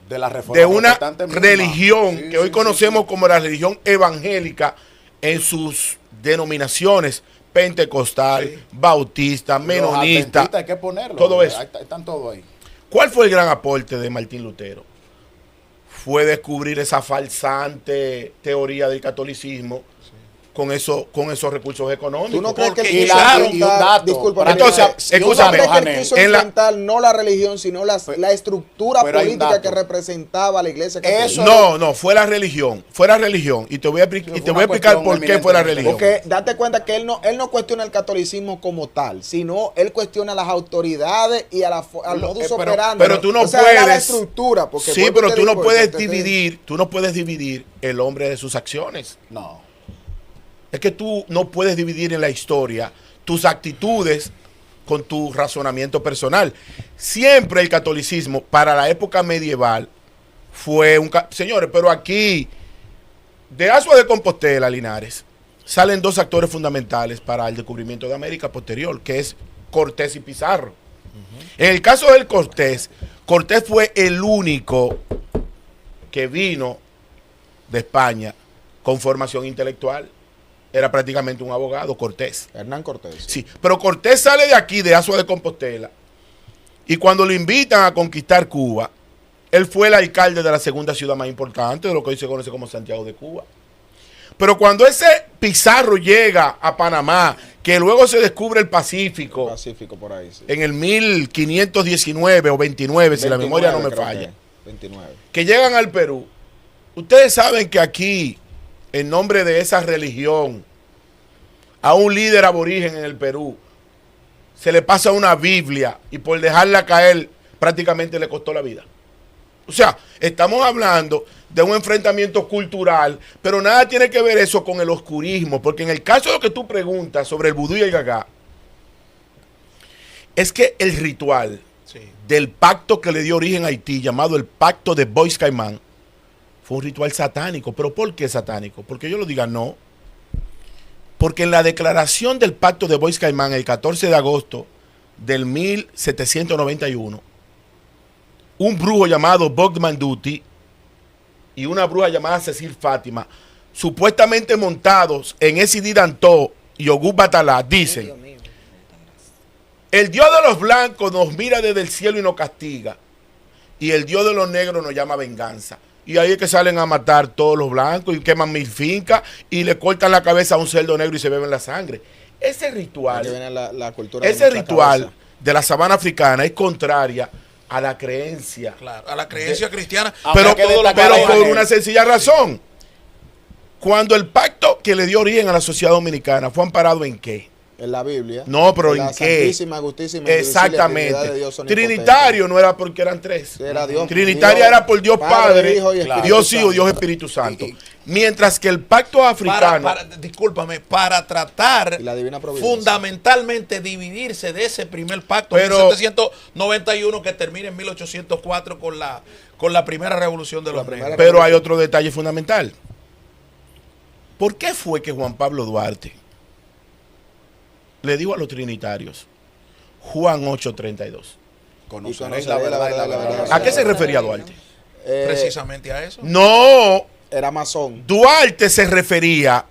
De la reforma de una protestante misma. religión Sí, que hoy sí, conocemos sí. como la religión evangélica en sus denominaciones: pentecostal, Sí. bautista, Los menonista. adventistas hay que ponerlo. todo eso. Ahí están todos ahí. ¿Cuál fue el gran aporte de Martín Lutero? Fue descubrir esa falsante teoría del catolicismo con esos recursos económicos. ¿Tú no crees que Porque él quiso claro, y un dato, disculpa, para Entonces, que- ¿tú no escúchame, crees que él Janel, quiso en la- enfrentar no la religión, sino la estructura pero hay un política dato. que representaba la iglesia católica? Eso- No, fue la religión. Fue la religión. Y te voy a, fue y te una voy a explicar cuestión por qué fue la eminentemente religión. Porque date cuenta que él no cuestiona el catolicismo como tal, sino él cuestiona a las autoridades y al modus pero- operandi. pero tú no o sea, era la puedes- estructura. Porque Sí, vuelvo y pero te tú no digo, puedes te- dividir el hombre de sus acciones. No. Es que tú no puedes dividir en la historia tus actitudes con tu razonamiento personal. Siempre el catolicismo, para la época medieval, fue señores, pero aquí, de Asua de Compostela, Linares, salen 2 actores fundamentales para el descubrimiento de América posterior, que es Cortés y Pizarro. En el caso del Cortés fue el único que vino de España con formación intelectual. Era prácticamente un abogado, Cortés. Hernán Cortés. Sí, pero Cortés sale de aquí, de Asua de Compostela, y cuando lo invitan a conquistar Cuba, él fue el alcalde de la segunda ciudad más importante, de lo que hoy se conoce como Santiago de Cuba. Pero cuando ese Pizarro llega a Panamá, que luego se descubre el Pacífico, Pacífico por ahí, sí. en el 1519 o 29, si la memoria no me 29, creo falla, que, 29. que llegan al Perú, ustedes saben que aquí, en nombre de esa religión, a un líder aborigen en el Perú se le pasa una Biblia y por dejarla caer prácticamente le costó la vida. O sea, estamos hablando de un enfrentamiento cultural, pero nada tiene que ver eso con el oscurismo, porque en el caso de lo que tú preguntas sobre el vudú y el gagá, es que el ritual Sí. del pacto que le dio origen a Haití, llamado el pacto de Bois Caimán, fue un ritual satánico. ¿Pero por qué satánico? Porque yo lo diga no. Porque en la declaración del Pacto de Bois Caimán, el 14 de agosto del 1791, un brujo llamado Bogdan Duty y una bruja llamada Cecil Fátima, supuestamente montados en Esidi Dantó y Ogú Batalá, dicen: el Dios de los blancos nos mira desde el cielo y nos castiga, y el Dios de los negros nos llama venganza. Y ahí es que salen a matar todos los blancos y queman 1000 fincas y le cortan la cabeza a un cerdo negro y se beben la sangre. Ese ritual, la cultura ese de ritual cabeza. de la sabana africana es contraria a la creencia. Claro, a la creencia cristiana. Pero, que destacar pero es por que- una sencilla razón. Cuando el pacto que le dio origen a la sociedad dominicana fue amparado en qué? En la Biblia. No, pero ¿en la qué? Santísima, justísima, indivisible Trinidad de Exactamente. Dios omnipotente. Trinitario no era porque eran tres. Era Dios, Trinitaria Dios, era por Dios Padre, Hijo y Espíritu Dios Hijo, Santo. Dios Espíritu Santo. Mientras que el pacto africano, Discúlpame, para tratar Y la divina providencia. fundamentalmente dividirse de ese primer pacto, Pero- 1791, que termina en 1804 con la primera revolución de los primera negros. pero hay otro detalle fundamental. ¿Por qué fue que Juan Pablo Duarte le dijo a los trinitarios, Juan 8:32? Conoceréis la verdad y la verdad. ¿A qué se refería Duarte? Precisamente a eso. No, Era masón. Duarte se refería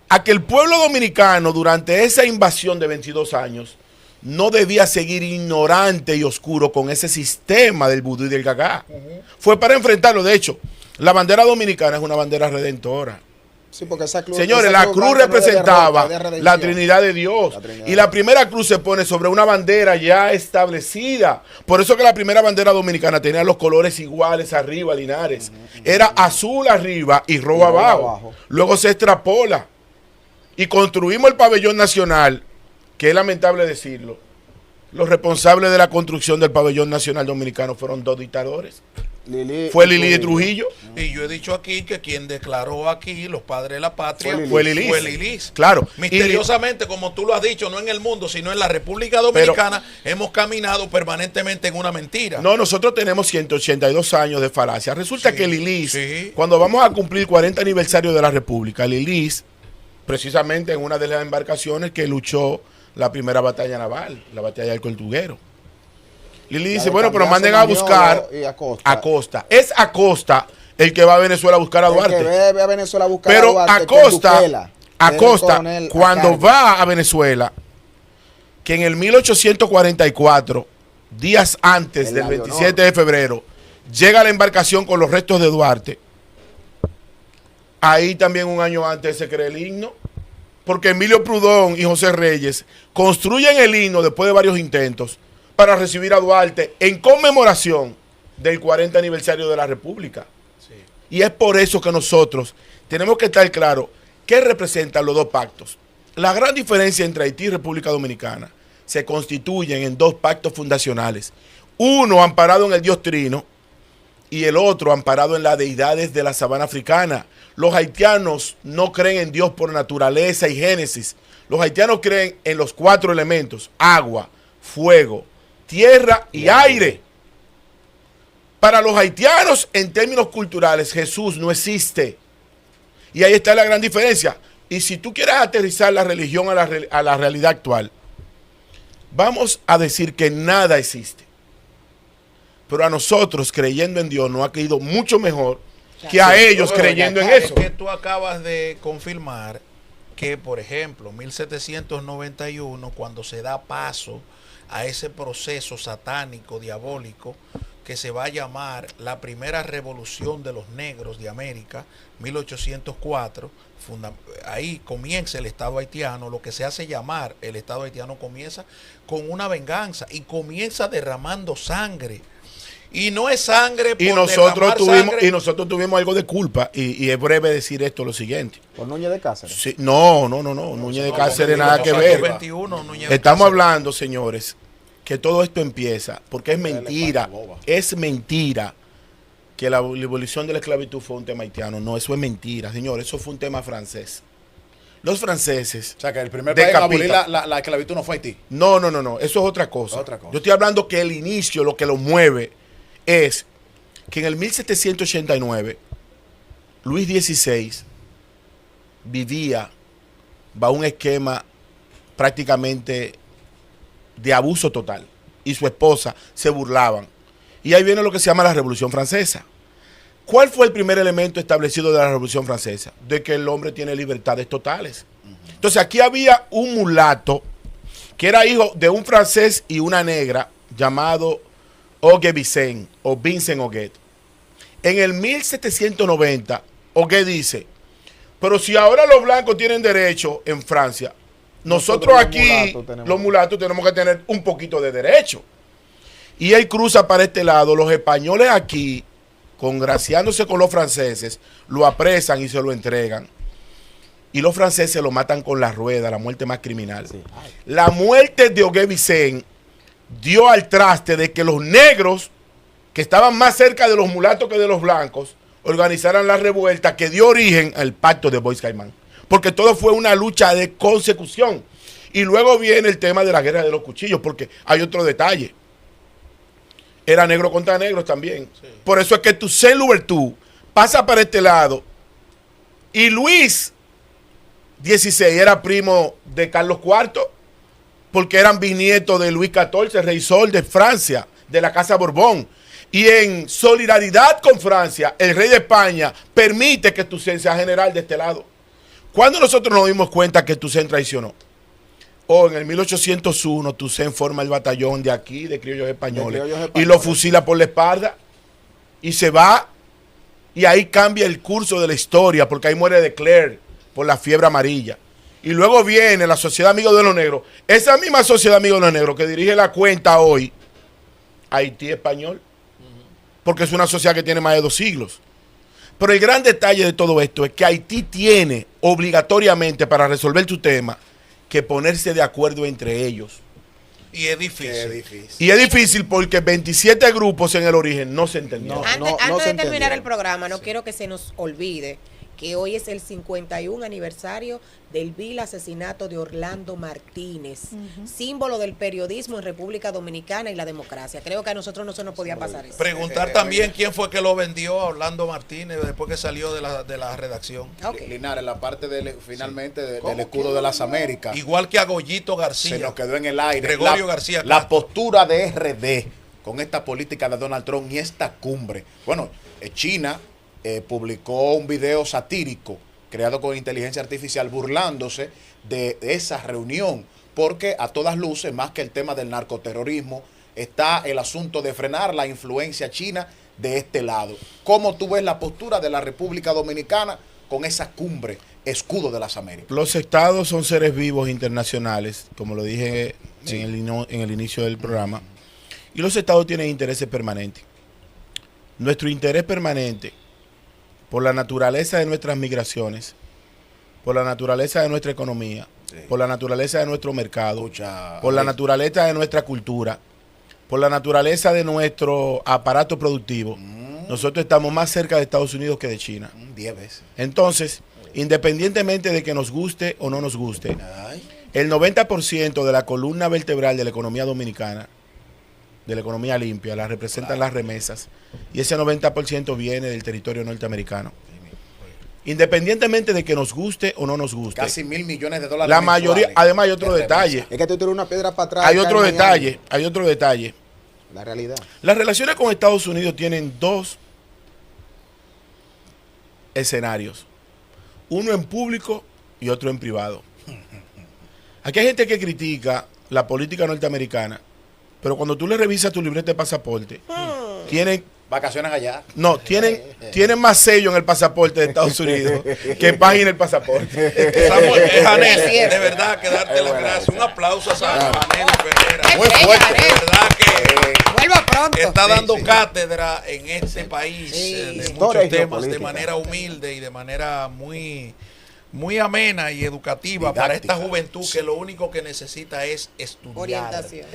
a que el pueblo dominicano durante esa invasión de 22 años no debía seguir ignorante y oscuro con ese sistema del vudú y del gagá. Fue para enfrentarlo. De hecho, la bandera dominicana es una bandera redentora. Sí, porque esa cruz, Señores, esa la cruz blanca no es de representaba derrota, es de redención. la Trinidad de Dios. La Trinidad. Y la primera cruz se pone sobre una bandera ya establecida. Por eso que la primera bandera dominicana tenía los colores iguales arriba, Linares. Era azul arriba y rojo abajo. Luego se extrapola. Y construimos el pabellón nacional, que es lamentable decirlo. Los responsables de la construcción del pabellón nacional dominicano fueron dos dictadores. Fue Lili de Trujillo. Y yo he dicho aquí que quien declaró aquí los padres de la patria Fue Lilis. fue Lilis. Claro. Misteriosamente, como tú lo has dicho, no en el mundo, sino en la República Dominicana, hemos caminado permanentemente en una mentira. No, nosotros tenemos 182 años de falacia. Resulta Sí, que Lilis, sí. cuando vamos a cumplir 40 aniversario de la República, Lilis, precisamente en una de las embarcaciones que luchó la primera batalla naval, la batalla del Tortuguero. Lili dice, bueno, pero manden a buscar y Acosta. Es Acosta el que va a Venezuela a buscar a El Duarte. que ve a Venezuela a buscar a Pero Duarte, que es Bukela, Acosta, el coronel cuando Acardo. va a Venezuela, que en el 1844, días antes En del la 27 de febrero, llega la embarcación con los restos de Duarte. Ahí también un año antes se crea el himno, porque Emilio Prudón y José Reyes construyen el himno después de varios intentos para recibir a Duarte en conmemoración del 40 aniversario de la República. Y es por eso que nosotros tenemos que estar claros qué representan los dos pactos. La gran diferencia entre Haití y República Dominicana se constituyen en dos pactos fundacionales. Uno amparado en el Dios Trino y el otro amparado en las deidades de la sabana africana. Los haitianos no creen en Dios por naturaleza y génesis. Los haitianos creen en los 4 elementos: agua, fuego, tierra y aire. Para los haitianos, en términos culturales, Jesús no existe. Y ahí está la gran diferencia. Y si tú quieres aterrizar la religión a la realidad actual, vamos a decir que nada existe. Pero a nosotros, creyendo en Dios, nos ha caído mucho mejor que a ellos creyendo en Es eso. que tú acabas de confirmar que, por ejemplo, 1791, cuando se da paso a ese proceso satánico, diabólico, que se va a llamar la primera revolución de los negros de América, 1804, ahí comienza el Estado haitiano. Lo que se hace llamar el Estado haitiano comienza con una venganza y comienza derramando sangre. Y no es sangre por Y nosotros derramar sangre. nosotros tuvimos algo de culpa. Y es breve decir esto lo siguiente. Por Núñez de Cáceres. Sí, no. Núñez de No, Cáceres porque nada que 1821, ver. Núñez de Estamos Cáceres. hablando, señores, que todo esto empieza porque es mentira. Es mentira que la abolición de la esclavitud fue un tema haitiano. No, eso es mentira, señores. Eso fue un tema francés. Los franceses. O sea, que el primer país en abolir la esclavitud no fue Haití. No. Eso es otra cosa. Otra cosa. Yo estoy hablando que el inicio, lo que lo mueve, es que en el 1789 Luis XVI vivía bajo un esquema prácticamente de abuso total. Y su esposa se burlaban. Y ahí viene lo que se llama la Revolución Francesa. ¿Cuál fue el primer elemento establecido de la Revolución Francesa? De que el hombre tiene libertades totales. Entonces aquí había un mulato que era hijo de un francés y una negra llamado Hugues Vincent o Vincent Hugues. En el 1790, Hugues dice, pero si ahora los blancos tienen derecho en Francia, nosotros aquí, los mulatos, tenemos que tener un poquito de derecho. Y él cruza para este lado, los españoles aquí, congraciándose con los franceses, lo apresan y se lo entregan. Y los franceses lo matan con la rueda, la muerte más criminal. Sí. La muerte de Hugues Vincent dio al traste de que los negros, que estaban más cerca de los mulatos que de los blancos, organizaran la revuelta que dio origen al pacto de Bois-Caimán. Porque todo fue una lucha de consecución. Y luego viene el tema de la guerra de los cuchillos, porque hay otro detalle. Era negro contra negros también. Sí. Por eso es que Toussaint Louverture pasa para este lado. Y Luis XVI era primo de Carlos IV, porque eran bisnietos de Luis XIV, rey Sol de Francia, de la Casa Borbón. Y en solidaridad con Francia, el rey de España permite que Toussaint sea general de este lado. ¿Cuándo nosotros nos dimos cuenta que Toussaint traicionó? En el 1801 Toussaint forma el batallón de aquí, de criollos españoles, y lo fusila por la espalda y se va, y ahí cambia el curso de la historia, porque ahí muere de Klerk por la fiebre amarilla. Y luego viene la Sociedad Amigos de los Negros, esa misma Sociedad Amigos de los Negros que dirige la cuenta hoy, Haití español, porque es una sociedad que tiene más de 2 siglos. Pero el gran detalle de todo esto es que Haití tiene obligatoriamente, para resolver tu tema, que ponerse de acuerdo entre ellos. Y es difícil. Y es difícil porque 27 grupos en el origen no se entendieron. Antes de terminar el programa, no quiero que se nos olvide que hoy es el 51 aniversario del vil asesinato de Orlando Martínez, símbolo del periodismo en República Dominicana y la democracia. Creo que a nosotros no se nos podía pasar eso. Preguntar también quién fue que lo vendió a Orlando Martínez después que salió de la redacción. Okay. Linares, la parte finalmente del escudo de las Américas. Igual que a Goyito García. Se nos quedó en el aire. Gregorio García. La postura de RD con esta política de Donald Trump y esta cumbre. Bueno, China publicó un video satírico creado con inteligencia artificial burlándose de esa reunión, porque a todas luces, más que el tema del narcoterrorismo, está el asunto de frenar la influencia china de este lado. ¿Cómo tú ves la postura de la República Dominicana con esa cumbre, escudo de las Américas? Los estados son seres vivos internacionales, como lo dije en el inicio del programa, y los estados tienen intereses permanentes. Nuestro interés permanente, por la naturaleza de nuestras migraciones, por la naturaleza de nuestra economía, por la naturaleza de nuestro mercado, por la naturaleza de nuestra cultura, por la naturaleza de nuestro aparato productivo, nosotros estamos más cerca de Estados Unidos que de China. 10 veces. Entonces, independientemente de que nos guste o no nos guste, el 90% de la columna vertebral de la economía dominicana, de la economía limpia, la representan las remesas, y ese 90% viene del territorio norteamericano. Independientemente de que nos guste o no nos guste. Casi $1.000 millones. La mayoría, además hay otro detalle. Es que tú tienes una piedra para atrás. Hay otro detalle. La realidad. Las relaciones con Estados Unidos tienen 2 escenarios. Uno en público y otro en privado. Aquí hay gente que critica la política norteamericana, pero cuando tú le revisas tu libreta de pasaporte, tienen vacaciones allá. No, tienen más sello en el pasaporte de Estados Unidos que página en el pasaporte. Samuel, Janel, de verdad que darte las gracias. Un aplauso a Janel Ferreira. Muy fuerte. De verdad que vuelva pronto. Está dando cátedra en este país de muchos temas de manera humilde y de manera muy amena y educativa para esta juventud que lo único que necesita es estudiar. Orientación.